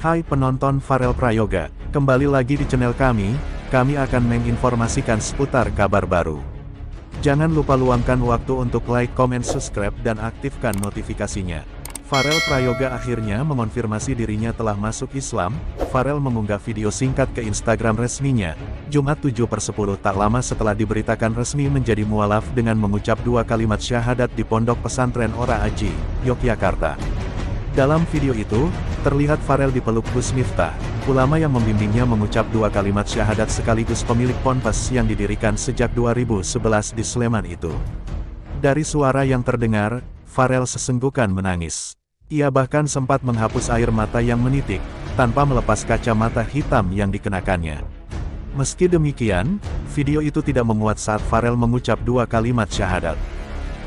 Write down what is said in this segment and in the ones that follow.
Hai penonton Farel Prayoga, kembali lagi di channel kami akan menginformasikan seputar kabar baru. Jangan lupa luangkan waktu untuk like, comment, subscribe, dan aktifkan notifikasinya. Farel Prayoga akhirnya mengonfirmasi dirinya telah masuk Islam. Farel mengunggah video singkat ke Instagram resminya, Jumat 7/10 tak lama setelah diberitakan resmi menjadi mualaf dengan mengucap 2 kalimat syahadat di Pondok Pesantren Ora Aji, Yogyakarta. Dalam video itu, terlihat Farel dipeluk Gus Miftah, ulama yang membimbingnya mengucap 2 kalimat syahadat sekaligus pemilik ponpes yang didirikan sejak 2011 di Sleman itu. Dari suara yang terdengar, Farel sesenggukan menangis. Ia bahkan sempat menghapus air mata yang menitik, tanpa melepas kacamata hitam yang dikenakannya. Meski demikian, video itu tidak memuat saat Farel mengucap 2 kalimat syahadat.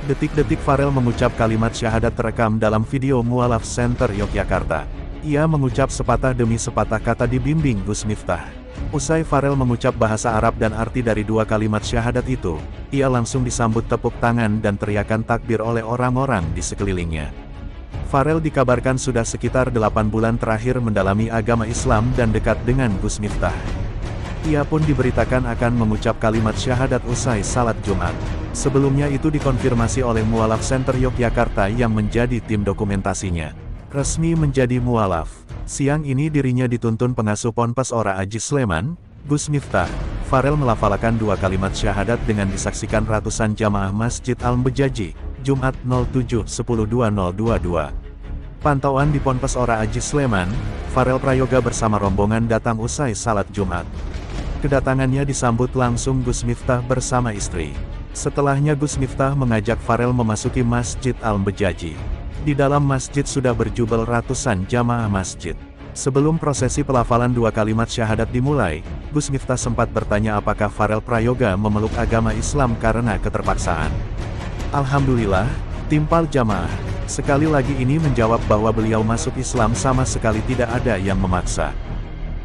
Detik-detik Farel mengucap kalimat syahadat terekam dalam video Mualaf Center Yogyakarta. Ia mengucap sepatah demi sepatah kata dibimbing Gus Miftah. Usai Farel mengucap bahasa Arab dan arti dari 2 kalimat syahadat itu, ia langsung disambut tepuk tangan dan teriakan takbir oleh orang-orang di sekelilingnya. Farel dikabarkan sudah sekitar 8 bulan terakhir mendalami agama Islam dan dekat dengan Gus Miftah. Ia pun diberitakan akan mengucap kalimat syahadat usai salat Jumat. Sebelumnya itu dikonfirmasi oleh Mualaf Center Yogyakarta yang menjadi tim dokumentasinya. Resmi menjadi mualaf. Siang ini dirinya dituntun pengasuh Ponpes Ora Aji Sleman, Gus Miftah. Farel melafalkan 2 kalimat syahadat dengan disaksikan ratusan jamaah Masjid Al-Mbejaji, Jumat 07/10/2022. Pantauan di Ponpes Ora Aji Sleman, Farel Prayoga bersama rombongan datang usai salat Jumat. Kedatangannya disambut langsung Gus Miftah bersama istri. Setelahnya Gus Miftah mengajak Farel memasuki Masjid Al-Mbejaji. Di dalam masjid sudah berjubel ratusan jamaah masjid. Sebelum prosesi pelafalan 2 kalimat syahadat dimulai, Gus Miftah sempat bertanya apakah Farel Prayoga memeluk agama Islam karena keterpaksaan. Alhamdulillah, timpal jamaah. Sekali lagi ini menjawab bahwa beliau masuk Islam sama sekali tidak ada yang memaksa.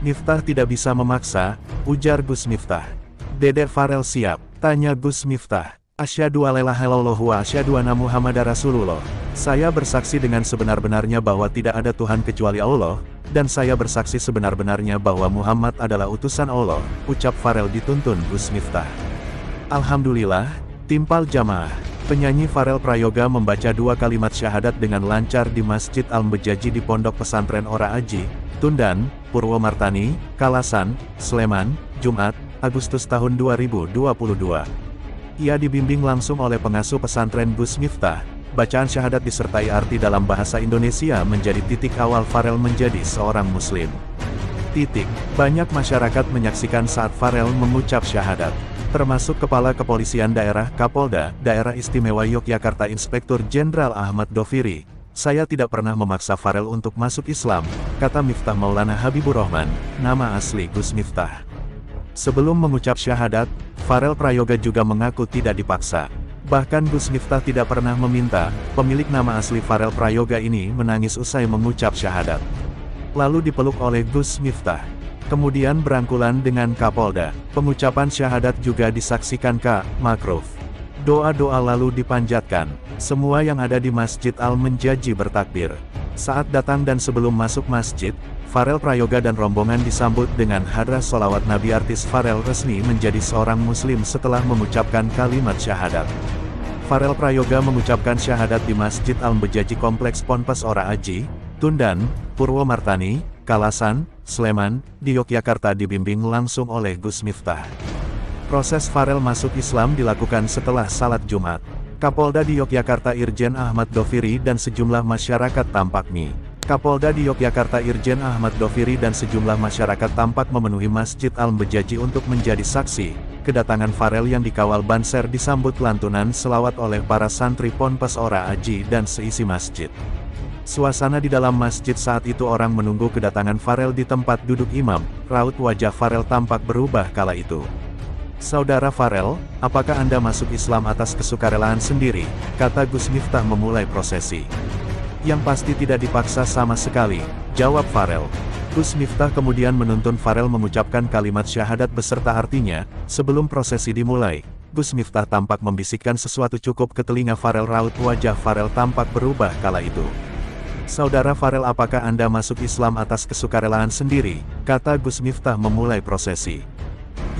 Miftah tidak bisa memaksa, ujar Gus Miftah. Dedek Farel siap, tanya Gus Miftah. Asyhadu alla ilaha illallah wa asyhadu anna Muhammadar Rasulullah. Saya bersaksi dengan sebenar-benarnya bahwa tidak ada Tuhan kecuali Allah, dan saya bersaksi sebenar-benarnya bahwa Muhammad adalah utusan Allah, ucap Farel dituntun Gus Miftah. Alhamdulillah, timpal jamaah. Penyanyi Farel Prayoga membaca 2 kalimat syahadat dengan lancar di Masjid Al-Mbejaji di Pondok Pesantren Ora Aji, Tundan, Purwomartani, Kalasan, Sleman, Jumat, Agustus tahun 2022. Ia dibimbing langsung oleh pengasuh pesantren Gus Miftah. Bacaan syahadat disertai arti dalam bahasa Indonesia menjadi titik awal Farel menjadi seorang muslim. Banyak masyarakat menyaksikan saat Farel mengucap syahadat, termasuk Kepala Kepolisian Daerah Kapolda, Daerah Istimewa Yogyakarta Inspektur Jenderal Ahmad Doviri. Saya tidak pernah memaksa Farel untuk masuk Islam, kata Miftah Maulana Habibur Rahman, nama asli Gus Miftah. Sebelum mengucap syahadat, Farel Prayoga juga mengaku tidak dipaksa. Bahkan Gus Miftah tidak pernah meminta, pemilik nama asli Farel Prayoga ini menangis usai mengucap syahadat. Lalu dipeluk oleh Gus Miftah. Kemudian berangkulan dengan Kapolda. Pengucapan syahadat juga disaksikan Kak Makruf. Doa-doa lalu dipanjatkan. Semua yang ada di Masjid Al-Mbejaji bertakbir. Saat datang dan sebelum masuk masjid, Farel Prayoga dan rombongan disambut dengan hadrah sholawat Nabi. Artis Farel resmi menjadi seorang muslim setelah mengucapkan kalimat syahadat. Farel Prayoga mengucapkan syahadat di Masjid Al-Mbejaji Kompleks Ponpes Ora Aji, Tundan, Purwomartani, Kalasan, Sleman, di Yogyakarta dibimbing langsung oleh Gus Miftah. Proses Farel masuk Islam dilakukan setelah salat Jumat. Kapolda di Yogyakarta Irjen Ahmad Doviri dan sejumlah masyarakat tampak Kapolda di Yogyakarta Irjen Ahmad Doviri dan sejumlah masyarakat tampak memenuhi Masjid Al-Mbejaji untuk menjadi saksi. Kedatangan Farel yang dikawal Banser disambut lantunan selawat oleh para santri Ponpes Ora Aji dan seisi masjid. Suasana di dalam masjid saat itu orang menunggu kedatangan Farel di tempat duduk imam. Raut wajah Farel tampak berubah kala itu. Saudara Farel, apakah Anda masuk Islam atas kesukarelaan sendiri? Kata Gus Miftah memulai prosesi. Yang pasti tidak dipaksa sama sekali, jawab Farel. Gus Miftah kemudian menuntun Farel mengucapkan kalimat syahadat beserta artinya. Sebelum prosesi dimulai, Gus Miftah tampak membisikkan sesuatu cukup ke telinga Farel. Raut wajah Farel tampak berubah kala itu. "Saudara Farel, apakah Anda masuk Islam atas kesukarelaan sendiri?" kata Gus Miftah memulai prosesi.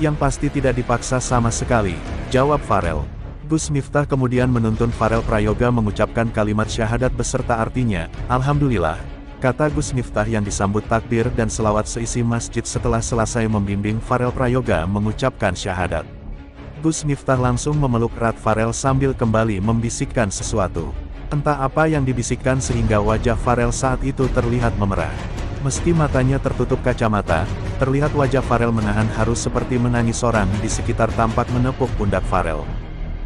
"Yang pasti tidak dipaksa sama sekali," jawab Farel. Gus Miftah kemudian menuntun Farel Prayoga mengucapkan kalimat syahadat beserta artinya, "Alhamdulillah," kata Gus Miftah yang disambut takbir dan selawat seisi masjid setelah selesai membimbing Farel Prayoga mengucapkan syahadat. Gus Miftah langsung memeluk erat Farel sambil kembali membisikkan sesuatu. Entah apa yang dibisikkan sehingga wajah Farel saat itu terlihat memerah. Meski matanya tertutup kacamata, terlihat wajah Farel menahan haru seperti menangis. Orang di sekitar tampak menepuk pundak Farel.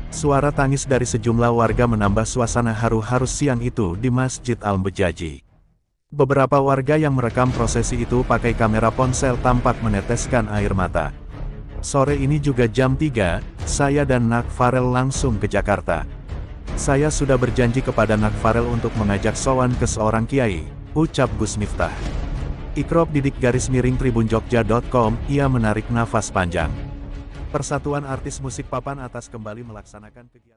Suara tangis dari sejumlah warga menambah suasana haru-haru siang itu di Masjid Al-Bejaji. Beberapa warga yang merekam prosesi itu pakai kamera ponsel tampak meneteskan air mata. "Sore ini juga jam 3, saya dan Nak Farel langsung ke Jakarta. Saya sudah berjanji kepada Nak Farel untuk mengajak sowan ke seorang kiai," ucap Gus Miftah. Ikrob _Tribunjogja.com, ia menarik nafas panjang. Persatuan Artis Musik Papan Atas kembali melaksanakan kegiatan